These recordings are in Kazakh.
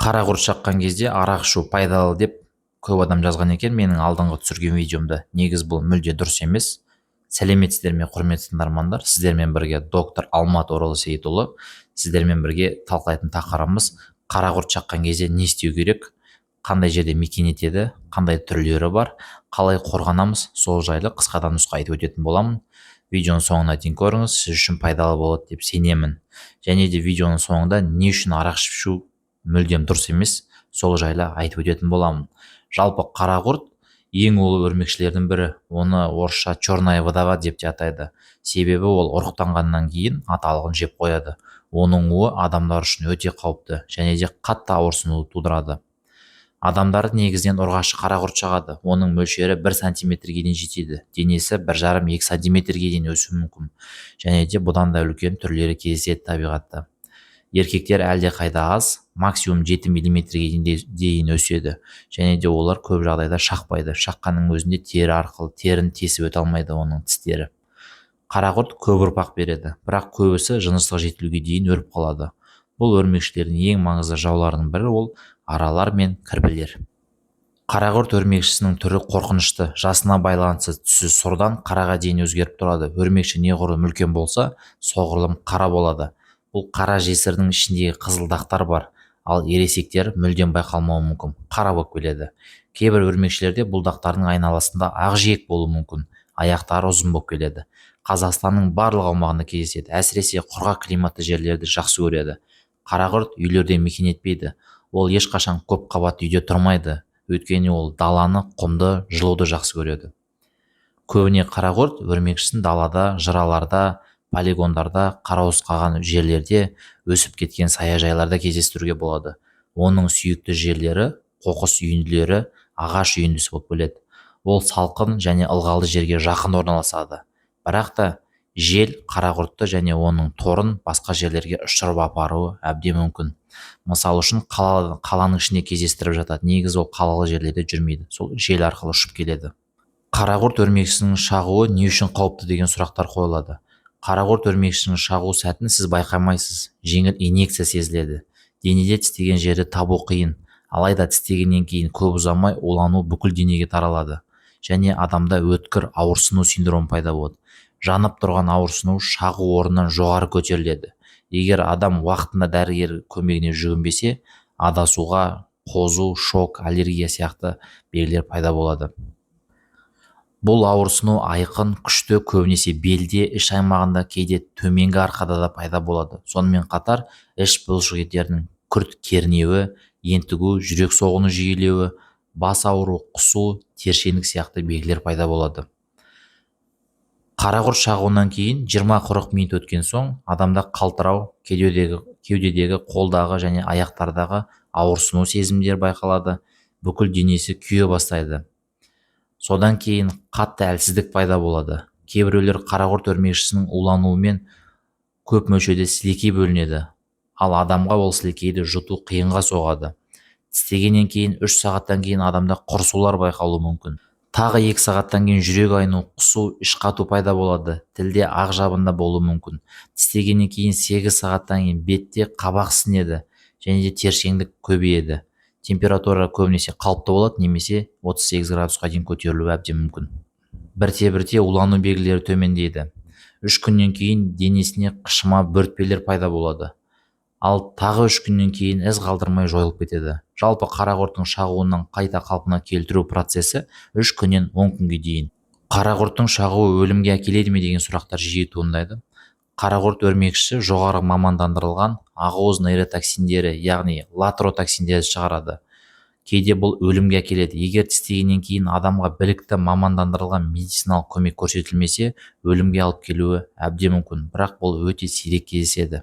Қара құрт шаққан кезде арақ ішу пайдалы деп көп адам жазған екен менің алдыңғы түсірген видеомда. Негіз бұл мүлде дұрыс емес. Сәлеметсіздер ме, құрметті тыңдармандар? Сіздермен бірге доктор Алмат Орал Сейітұлы. Сіздермен бірге талқылайтын тақырыбымыз қара құрт шаққан кезде не істеу керек, қандай жерде мекен етеді, қандай түрлері бар, қалай қорғанамыз, сол жайлы қысқадан нұсқа айтып өтетін боламын. Видеоның соңына дейін көріңіз, сіз үшін пайдалы болады деп сенемін. Және де видеоның соңында не үшін арақ ішу мүлдем дұрыс емес, сол жайлы айтып өтетін боламын. Жалпы қара құрт ең улы өрмекшілердің бірі. Оны орысша черная вдова деп те атайды. Себебі ол ұрықтанғаннан кейін аталығын жеп қояды. Оның уы адамдар үшін өте қауіпті және де қатты ауырсыну тудырады. Адамдарды негізінен ұрғашы қара құрт шағады. Оның мөлшері 1 сантиметрге дейін жетеді. Денесі 1,5-2 сантиметрге дейін өсуі мүмкін. Және де бұдан да үлкен түрлері кездеседі табиғатта. Еркектер әлде қайда аз, максимум 7 миллиметрге дейін өседі. Және де олар көп жағдайда шақпайды. Шаққанның өзінде тері арқылы терін тесіп өте алмайды оның тістері. Қара құрт көп ұрпақ береді, бірақ көбісі жыныстық жетілуге дейін өліп қалады. Бұл өрмекшілердің ең маңызды жауларының бірі ол аралар мен кірпілер. Қара құрт өрмекшісінің түрі қорқынышты, жасына байланысты түсі сұрдан қараға дейін өзгеріп тұрады. Өрмекші неғұрлым үлкен болса, соғұрлым қара болады. Бұл қара жесірдің ішіндегі қызыл дақтар бар, ал ересектер мүлдем байқалмауы мүмкін, қара болып келеді. Кейбір өрмекшілерде бұл дақтардың айналасында ақжиек болуы мүмкін, аяқтары ұзын болып келеді. Қазақстанның барлық аумағында кездеседі, әсіресе құрғақ климатты жерлерді жақсы көреді. Қара құрт үйлерде мекен етпейді. Ол ешқашан көп қабатты үйде тұрмайды, өйткені ол даланы, құмды, жылуды жақсы көреді. Көбіне қара құрт өрмекшісін далада, жыраларда, полигондарда, қарауыз қаған жерлерде, өсіп кеткен саяжайларда кездестіруге болады. Оның сүйікті жерлері қоқыс үйінділері, ағаш үйіндісі болып келеді. Ол салқын және ылғалды жерге жақын орналасады. Бірақ та жел қара құртты және оның торын басқа жерлерге ұшырып апаруы әбден мүмкін. Мысалы үшін қаланың ішінде кездестіріп жатады. Негізі ол қалалы жерлерде жүрмейді. Сол жел арқылы ұшып келеді. Қара құрт өрмекшісінің шағуы не үшін қауіпті деген сұрақтар қойылады. Қара құрт өрмекшісінің шағу сәтін сіз байқамайсыз. Жеңіл инъекция сезіледі. Денеде тістеген жерді табу қиын. Алайда тістегеннен кейін көп ұзамай улану бүкіл денеге таралады. Және адамда өткір ауырсыну синдромы пайда болады. Жанып тұрған ауырсыну шағу орнынан жоғары көтеріледі. Егер адам уақытында дәрігер көмегіне жүгінбесе, адасуға, қозу, шок, аллергия сияқты белгілер пайда болады. Бұл ауырсыну айқын, күшті, көбінесе белде, іш аймағында, кейде төменгі арқада да пайда болады. Сонымен қатар іш бұлшықеттерінің күрт кернеуі, ентігу, жүрек соғуының жиілеуі, бас ауыру, құсу, тершеңдік сияқты белгілер пайда болады. Қара құрт шағуынан кейін 20-40 минут өткен соң адамда қалтырау, кеудедегі, қолдағы және аяқтардағы ауырсыну сезімдер байқалады. Бүкіл денесі күйе бастайды. Содан кейін қатты әлсіздік пайда болады. Кейбіреулер қара құрт өрмекшісінің улануымен көп мөлшерде сілекей бөлінеді. Ал адамға ол сілекейді жұту қиынға соғады. Тістегеннен кейін 3 сағаттан кейін адамда құрысулар байқалуы мүмкін. Тағы 2 сағаттан кейін жүрек айну, құсу, іш қату пайда болады. Тілде ақ жабында болуы мүмкін. Тістегеннен кейін 8 сағаттан кейін бетте қабақ сінеді және де тершеңдік көбейеді. Температура көбінесе қалыпты болады, немесе 38 градусқа дейін көтерілуі әбден мүмкін. Бірте-бірте улану белгілері төмендейді. 3 күннен кейін денесіне қышыма бөртпелер пайда болады. Ал тағы 3 күннен кейін із қалдырмай жойылып кетеді. Жалпы қара құрттың шағуынан қайта қалпына келтіру процесі 3 күннен 10 күнге дейін. Қара құрттың шағуы өлімге әкеледі ме деген сұрақтар жиі туындайды. Қара құрт өрмекшісі жоғары мамандандырылған ақуыз нейротоксиндері, яғни латротоксиндерді шығарады. Кейде бұл өлімге әкеледі. Егер тістегеннен кейін адамға білікті мамандандырылған медициналық көмек көрсетілмесе, өлімге алып келуі әбден мүмкін, бірақ бұл өте сирек кездеседі.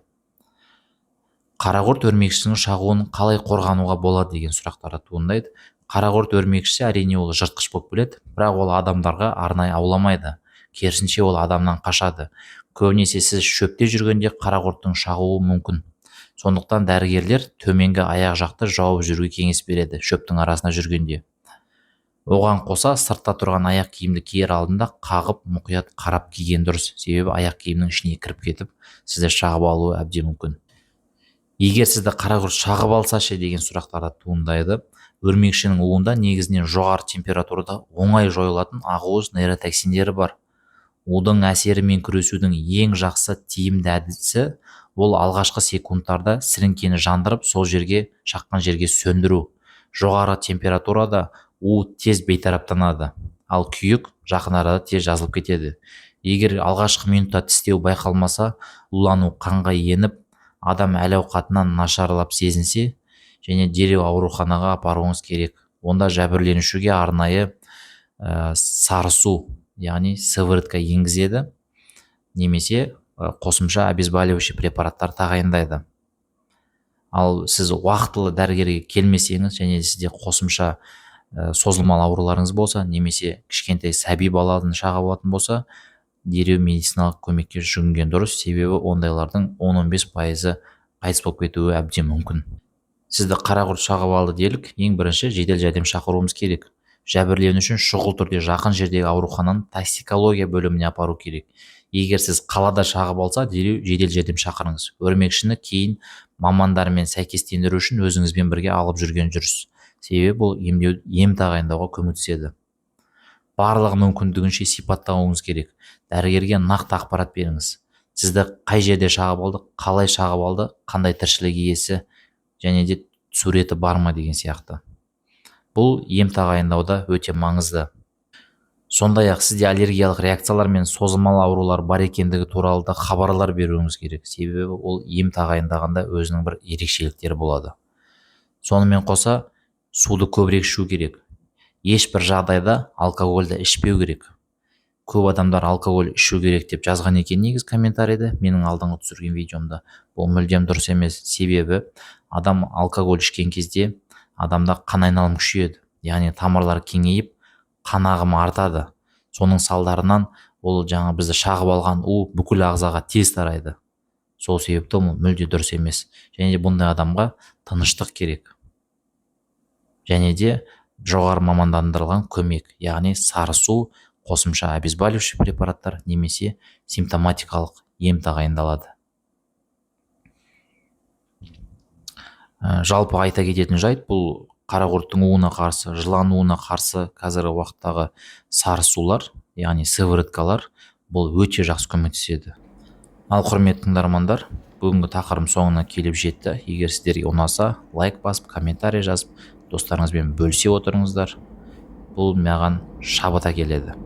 Қара құрт өрмекшісінің шағуын қалай қорғануға болады деген сұрақтар туындайды. Қара құрт өрмекшісі әрине ол жыртқыш болып келеді, бірақ ол адамдарға арнайы ауламайды. Керісінше ол адамнан қашады. Көбінесе сіз шөпте жүргенде қара құрттың шағуы мүмкін. Сондықтан дәрігерлер төменгі аяқ жақты жауып жүруге кеңес береді шөптің арасында жүргенде. Оған қоса сыртта тұрған аяқ киімді киер алдында қағып мұқият қарап киген дұрыс. Себебі аяқ киімнің ішіне кіріп кетіп, сізді шағып алуы әбден мүмкін. егер сізді қара құрт шағып алса ше деген сұрақтар да туындайды. Өрмекшінің уында негізінен жоғары температурада оңай жойылатын ақуыз нейротоксиндері бар. Удың әсерімен күресудің ең жақсы тиімді әдісі ол алғашқы секундтарда сіріңкені жандырып, сол жерге шаққан жерге сөндіру. Жоғары температурада у тез бейтараптанады, ал күйік жақын арада тез жазылып кетеді. Егер алғашқы минутта тістеу байқалмаса, улану қанға еніп, адам әл ауқатынан нашарлап сезінсе, және дереу ауруханаға апаруыңыз керек. Онда жәбірленушіге арнайы сарысу, яғни сыворотка енгізеді, немесе қосымша обезболивающий препараттар тағайындайды. Ал сіз уақытылы дәрігерге келмесеңіз және сізде қосымша созылмалы ауруларыңыз болса, немесе кішкентай сәби баланы шағып алатын болса, дереу медициналық көмекке жүгінген дұрыс, себебі ондайлардың 10-15% қайтыс болып кетуі әбден мүмкін. Сізді қара құрт шағып алды делік, ең бірінші жедел жәрдем шақыруымыз керек. Жәбірленушін шұғыл түрде жақын жердегі аурухананың токсикология бөліміне апару керек. Егер сіз қалада шағып алса, дереу жедел жәрдем шақырыңыз. Өрмекшіні кейін мамандармен сәйкестендіру үшін өзіңізбен бірге алып жүрген жүріс. Себебі бұл ем тағайындауға көмектеседі. Барлығы мүмкіндігінше сипаттауыңыз керек. Дәрігерге нақты ақпарат беріңіз. Сізді қай жерде шағып алды, қалай шағып алды, қандай тіршілік иесі, және де суреті бар ма деген сияқты. Бұл ем тағайындауда өте маңызды. Сондай-ақ сізде аллергиялық реакциялар мен созылмалы аурулар бар екендігі туралы да хабарлар беруіңіз керек. Себебі ол ем тағайындағанда өзінің бір ерекшеліктері болады. Сонымен қоса, суды көбірек ішу керек. Ешбір жағдайда алкогольді ішпеу керек. Көп адамдар алкоголь ішу керек деп жазған екен негіз комментарийді менің алдыңғы түсірген видеомда. Бұл мүлдем дұрыс емес. Себебі адам алкоголь ішкен кезде адамда қан айналымы күшейеді, яғни тамырлар кеңейіп, қан ағымы артады. Соның салдарынан ол жаңа бізді шағып алған у бүкіл ағзаға тез тарайды. Сол себепті мүлде дұрыс емес. Және де бұндай адамға тыныштық керек. Және де жоғары мамандандырылған көмек, яғни сарысу, қосымша обезболивающий препараттар немесе симптоматикалық ем тағайындалады. Жалпы айта кететін жайт, бұл қара құрттың уына қарсы, жылан уына қарсы қазіргі уақыттағы сарысулар, яғни сывороткалар, бұл өте жақсы көмектеседі. Ал құрметті тыңдармандар, бүгінгі тақырыбым соңына келіп жетті. Егер сіздерге ұнаса, лайк басып, комментарий жазып, достарыңызбен бөлісе отырыңыздар. Бұл маған шабыт әкеледі.